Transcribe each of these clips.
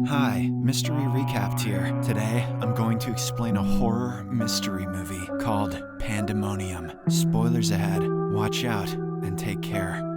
Hi, Mystery Recapped here. Today, I'm going to explain a horror mystery movie called Pandemonium. Spoilers ahead. Watch out and take care.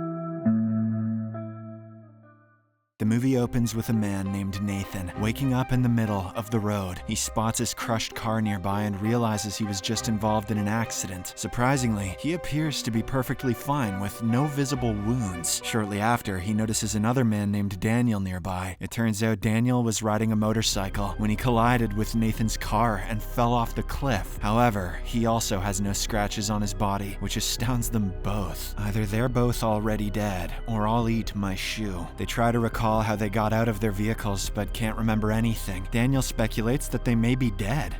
The movie opens with a man named Nathan waking up in the middle of the road. He spots his crushed car nearby and realizes he was just involved in an accident. Surprisingly, he appears to be perfectly fine with no visible wounds. Shortly after, he notices another man named Daniel nearby. It turns out Daniel was riding a motorcycle when he collided with Nathan's car and fell off the cliff. However, he also has no scratches on his body, which astounds them both. Either they're both already dead, or I'll eat my shoe. They try to recall how they got out of their vehicles, but can't remember anything. Daniel speculates that they may be dead.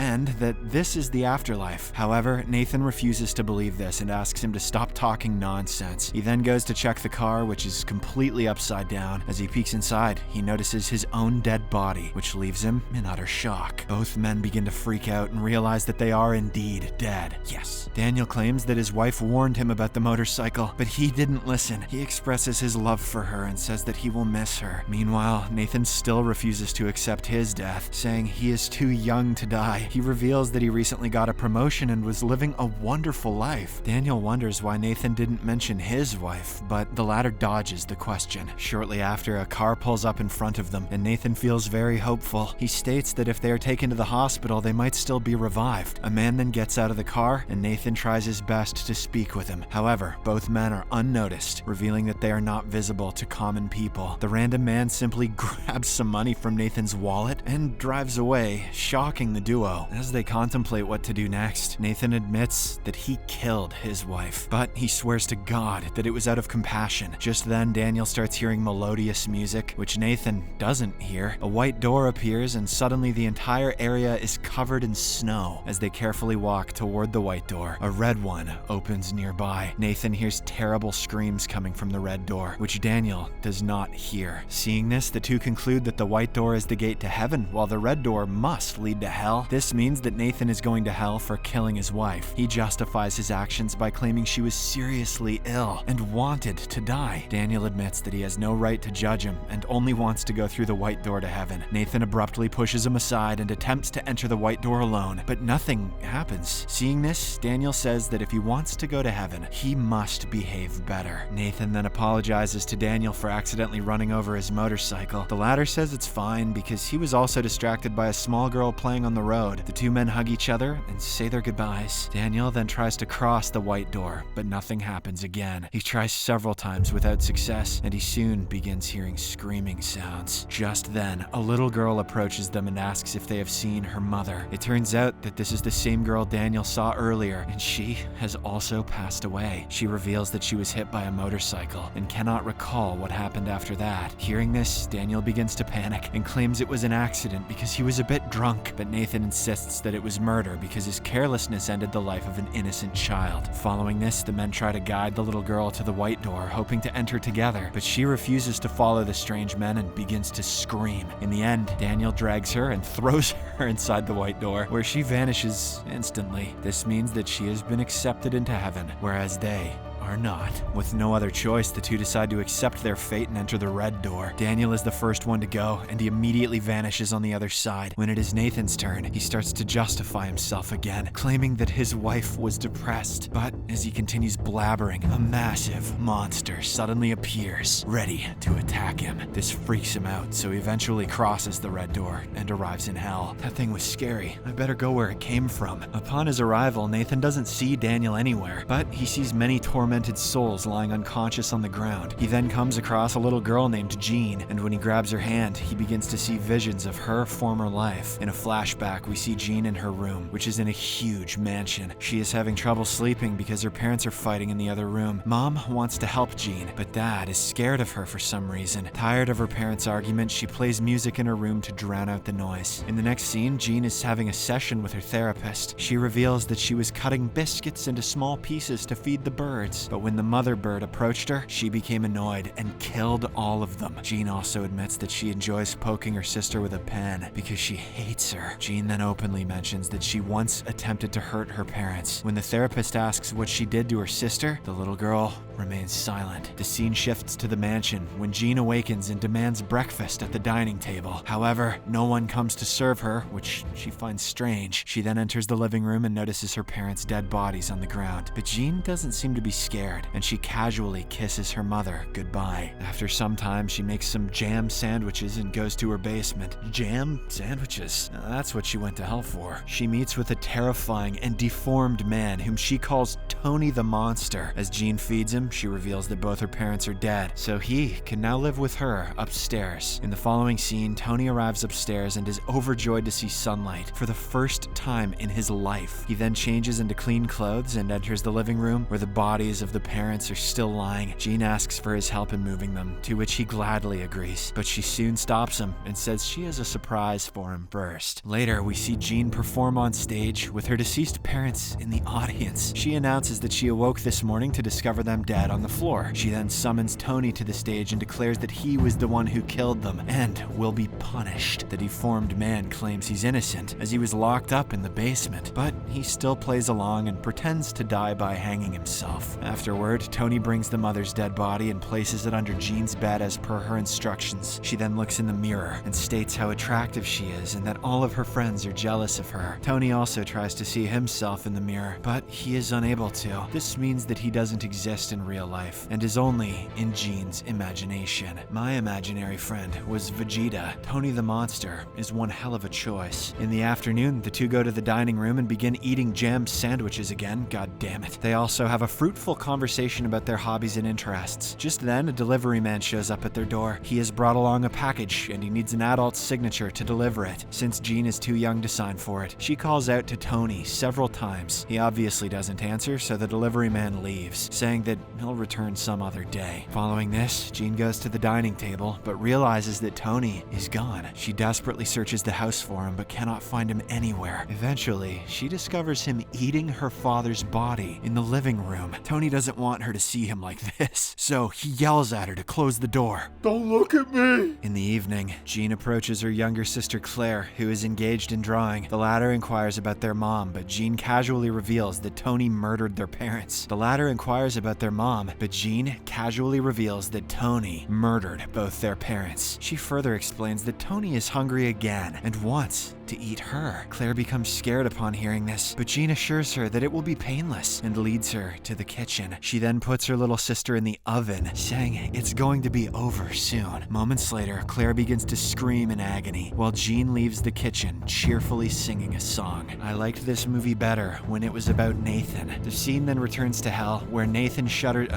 And that this is the afterlife. However, Nathan refuses to believe this and asks him to stop talking nonsense. He then goes to check the car, which is completely upside down. As he peeks inside, he notices his own dead body, which leaves him in utter shock. Both men begin to freak out and realize that they are indeed dead. Yes. Daniel claims that his wife warned him about the motorcycle, but he didn't listen. He expresses his love for her and says that he will miss her. Meanwhile, Nathan still refuses to accept his death, saying he is too young to die. He reveals that he recently got a promotion and was living a wonderful life. Daniel wonders why Nathan didn't mention his wife, but the latter dodges the question. Shortly after, a car pulls up in front of them, and Nathan feels very hopeful. He states that if they are taken to the hospital, they might still be revived. A man then gets out of the car, and Nathan tries his best to speak with him. However, both men are unnoticed, revealing that they are not visible to common people. The random man simply grabs some money from Nathan's wallet and drives away, shocking the duo. As they contemplate what to do next, Nathan admits that he killed his wife, but he swears to God that it was out of compassion. Just then, Daniel starts hearing melodious music, which Nathan doesn't hear. A white door appears, and suddenly the entire area is covered in snow. As they carefully walk toward the white door, a red one opens nearby. Nathan hears terrible screams coming from the red door, which Daniel does not hear. Seeing this, the two conclude that the white door is the gate to heaven, while the red door must lead to hell. This means that Nathan is going to hell for killing his wife. He justifies his actions by claiming she was seriously ill and wanted to die. Daniel admits that he has no right to judge him and only wants to go through the white door to heaven. Nathan abruptly pushes him aside and attempts to enter the white door alone, but nothing happens. Seeing this, Daniel says that if he wants to go to heaven, he must behave better. Nathan then apologizes to Daniel for accidentally running over his motorcycle. The latter says it's fine because he was also distracted by a small girl playing on the road. The two men hug each other and say their goodbyes. Daniel then tries to cross the white door, but nothing happens again. He tries several times without success, and he soon begins hearing screaming sounds. Just then, a little girl approaches them and asks if they have seen her mother. It turns out that this is the same girl Daniel saw earlier, and she has also passed away. She reveals that she was hit by a motorcycle and cannot recall what happened after that. Hearing this, Daniel begins to panic and claims it was an accident because he was a bit drunk, but Nathan insists that it was murder because his carelessness ended the life of an innocent child. Following this, the men try to guide the little girl to the white door, hoping to enter together, but she refuses to follow the strange men and begins to scream. In the end, Daniel drags her and throws her inside the white door, where she vanishes instantly. This means that she has been accepted into heaven, whereas they are not. With no other choice, the two decide to accept their fate and enter the red door. Daniel is the first one to go, and he immediately vanishes on the other side. When it is Nathan's turn, he starts to justify himself again, claiming that his wife was depressed. But as he continues blabbering, a massive monster suddenly appears, ready to attack him. This freaks him out, so he eventually crosses the red door and arrives in hell. That thing was scary. I better go where it came from. Upon his arrival, Nathan doesn't see Daniel anywhere, but he sees many tormented souls lying unconscious on the ground. He then comes across a little girl named Jean, and when he grabs her hand, he begins to see visions of her former life. In a flashback, we see Jean in her room, which is in a huge mansion. She is having trouble sleeping because her parents are fighting in the other room. Mom wants to help Jean, but Dad is scared of her for some reason. Tired of her parents' argument, she plays music in her room to drown out the noise. In the next scene, Jean is having a session with her therapist. She reveals that she was cutting biscuits into small pieces to feed the birds. But when the mother bird approached her, she became annoyed and killed all of them. Jean also admits that she enjoys poking her sister with a pen because she hates her. Jean then openly mentions that she once attempted to hurt her parents. When the therapist asks what she did to her sister, the little girl remains silent. The scene shifts to the mansion when Jean awakens and demands breakfast at the dining table. However, no one comes to serve her, which she finds strange. She then enters the living room and notices her parents' dead bodies on the ground. But Jean doesn't seem to be scared, and she casually kisses her mother goodbye. After some time, she makes some jam sandwiches and goes to her basement. Jam sandwiches? That's what she went to hell for. She meets with a terrifying and deformed man whom she calls Tony the Monster. As Jean feeds him, she reveals that both her parents are dead, so he can now live with her upstairs. In the following scene, Tony arrives upstairs and is overjoyed to see sunlight for the first time in his life. He then changes into clean clothes and enters the living room where the bodies of the parents are still lying. Jean asks for his help in moving them, to which he gladly agrees, but she soon stops him and says she has a surprise for him first. Later, we see Jean perform on stage with her deceased parents in the audience. She announces that she awoke this morning to discover them dead on the floor. She then summons Tony to the stage and declares that he was the one who killed them and will be punished. The deformed man claims he's innocent as he was locked up in the basement, but he still plays along and pretends to die by hanging himself. Afterward, Tony brings the mother's dead body and places it under Jean's bed as per her instructions. She then looks in the mirror and states how attractive she is and that all of her friends are jealous of her. Tony also tries to see himself in the mirror, but he is unable to. This means that he doesn't exist in real life and is only in Jean's imagination. My imaginary friend was Vegeta. Tony the Monster is one hell of a choice. In the afternoon, the two go to the dining room and begin eating jam sandwiches again. God damn it. They also have a fruitful conversation about their hobbies and interests. Just then, a delivery man shows up at their door. He has brought along a package and he needs an adult's signature to deliver it. Since Jean is too young to sign for it, she calls out to Tony several times. He obviously doesn't answer, so the delivery man leaves, saying that he'll return some other day. Following this, Jean goes to the dining table, but realizes that Tony is gone. She desperately searches the house for him, but cannot find him anywhere. Eventually, she discovers him eating her father's body in the living room. Tony doesn't want her to see him like this, so he yells at her to close the door. Don't look at me! In the evening, Jean approaches her younger sister Claire, who is engaged in drawing. The latter inquires about their mom, but Jean casually reveals that Tony murdered their parents. The latter inquires about their mom, but Jean casually reveals that Tony murdered both their parents. She further explains that Tony is hungry again and wants to eat her. Claire becomes scared upon hearing this, but Jean assures her that it will be painless and leads her to the kitchen. She then puts her little sister in the oven, saying it's going to be over soon. Moments later, Claire begins to scream in agony, while Jean leaves the kitchen, cheerfully singing a song. I liked this movie better when it was about Nathan. The scene then returns to hell, where Nathan shudders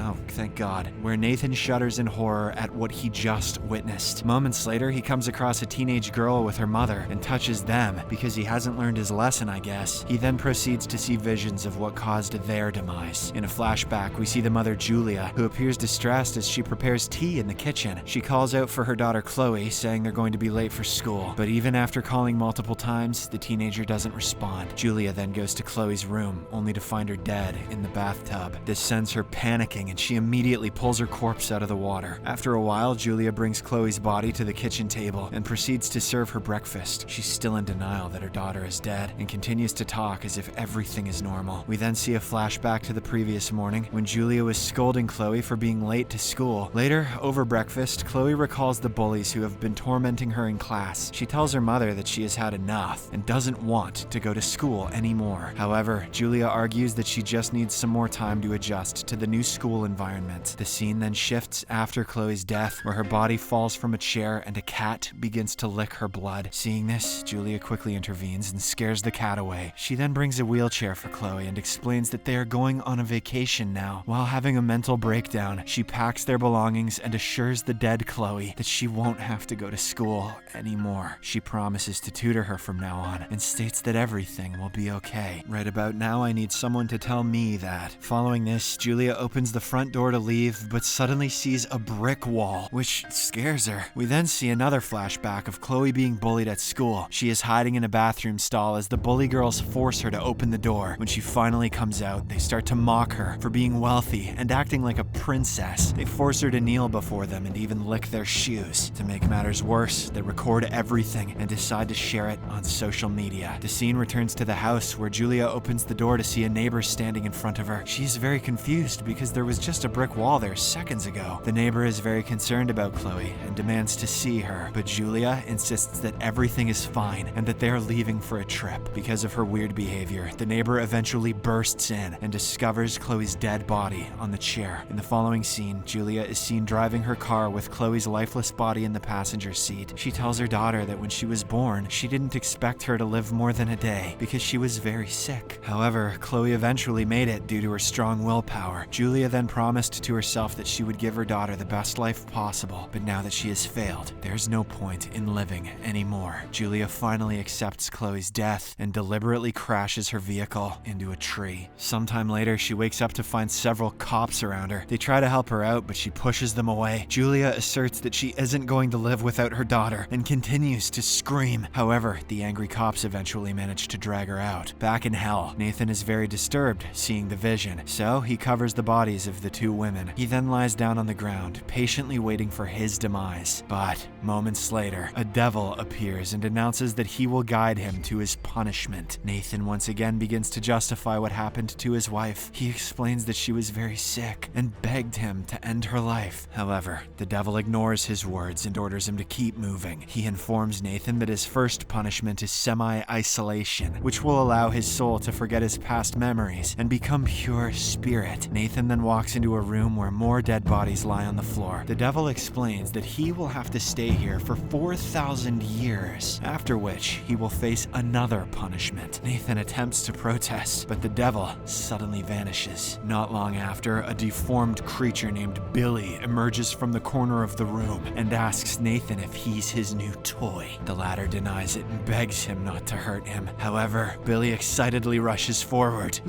in horror at what he just witnessed. Moments later, he comes across a teenage girl with her mother and touches them because he hasn't learned his lesson, I guess. He then proceeds to see visions of what caused their demise. In a flashback, we see the mother Julia, who appears distressed as she prepares tea in the kitchen. She calls out for her daughter Chloe, saying they're going to be late for school. But even after calling multiple times, the teenager doesn't respond. Julia then goes to Chloe's room, only to find her dead in the bathtub. This sends her panicking, and she immediately pulls her corpse out of the water. After a while, Julia brings Chloe's body to the kitchen table and proceeds to serve her breakfast. She's still in denial that her daughter is dead and continues to talk as if everything is normal. We then see a flashback to the previous morning when Julia was scolding Chloe for being late to school. Later, over breakfast, Chloe recalls the bullies who have been tormenting her in class. She tells her mother that she has had enough and doesn't want to go to school anymore. However, Julia argues that she just needs some more time to adjust to the new school environment. The scene then shifts after Chloe's death, where her body falls from a chair and a cat begins to lick her blood. Seeing this, Julia quickly intervenes and scares the cat away. She then brings a wheelchair for Chloe and explains that they are going on a vacation now. While having a mental breakdown, she packs their belongings and assures the dead Chloe that she won't have to go to school anymore. She promises to tutor her from now on and states that everything will be okay. Right about now, I need someone to tell me that. Following this, Julia opens the front door to leave, but suddenly sees a brick wall, which scares her. We then see another flashback of Chloe being bullied at school. She is hiding in a bathroom stall as the bully girls force her to open the door. When she finally comes out, they start to mock her for being wealthy and acting like a princess. They force her to kneel before them and even lick their shoes. To make matters worse, they record everything and decide to share it on social media. The scene returns to the house where Julia opens the door to see a neighbor standing in front of her. She is very confused because realizes there was just a brick wall there seconds ago. The neighbor is very concerned about Chloe and demands to see her, but Julia insists that everything is fine and that they are leaving for a trip. Because of her weird behavior, the neighbor eventually bursts in and discovers Chloe's dead body on the chair. In the following scene, Julia is seen driving her car with Chloe's lifeless body in the passenger seat. She tells her daughter that when she was born, she didn't expect her to live more than a day because she was very sick. However, Chloe eventually made it due to her strong willpower. Julia then promised to herself that she would give her daughter the best life possible, but now that she has failed, there's no point in living anymore. Julia finally accepts Chloe's death and deliberately crashes her vehicle into a tree. Sometime later, she wakes up to find several cops around her. They try to help her out, but she pushes them away. Julia asserts that she isn't going to live without her daughter and continues to scream. However, the angry cops eventually manage to drag her out. Back in hell, Nathan is very disturbed seeing the vision, so he covers the bodies of the two women. He then lies down on the ground, patiently waiting for his demise. But moments later, a devil appears and announces that he will guide him to his punishment. Nathan once again begins to justify what happened to his wife. He explains that she was very sick and begged him to end her life. However, the devil ignores his words and orders him to keep moving. He informs Nathan that his first punishment is semi-isolation, which will allow his soul to forget his past memories and become pure spirit. Nathan then walks into a room where more dead bodies lie on the floor. The devil explains that he will have to stay here for 4,000 years, after which he will face another punishment. Nathan attempts to protest, but the devil suddenly vanishes. Not long after, a deformed creature named Billy emerges from the corner of the room and asks Nathan if he's his new toy. The latter denies it and begs him not to hurt him. However, Billy excitedly rushes forward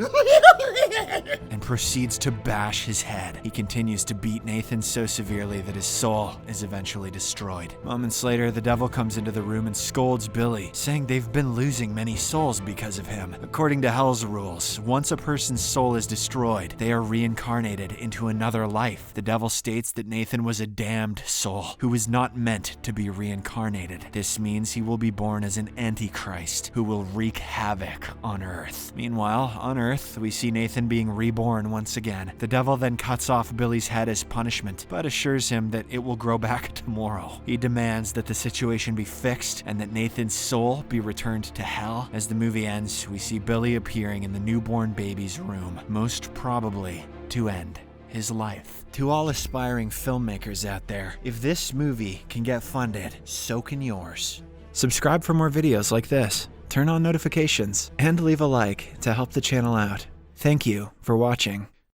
and proceeds to bash his head. He continues to beat Nathan so severely that his soul is eventually destroyed. Moments later, the devil comes into the room and scolds Billy, saying they've been losing many souls because of him. According to Hell's rules, once a person's soul is destroyed, they are reincarnated into another life. The devil states that Nathan was a damned soul who was not meant to be reincarnated. This means he will be born as an antichrist who will wreak havoc on Earth. Meanwhile, on Earth, we see Nathan being reborn once again. The devil then cuts off Billy's head as punishment, but assures him that it will grow back tomorrow. He demands that the situation be fixed and that Nathan's soul be returned to hell. As the movie ends, we see Billy appearing in the newborn baby's room, most probably to end his life. To all aspiring filmmakers out there, if this movie can get funded, so can yours. Subscribe for more videos like this, turn on notifications, and leave a like to help the channel out. Thank you for watching.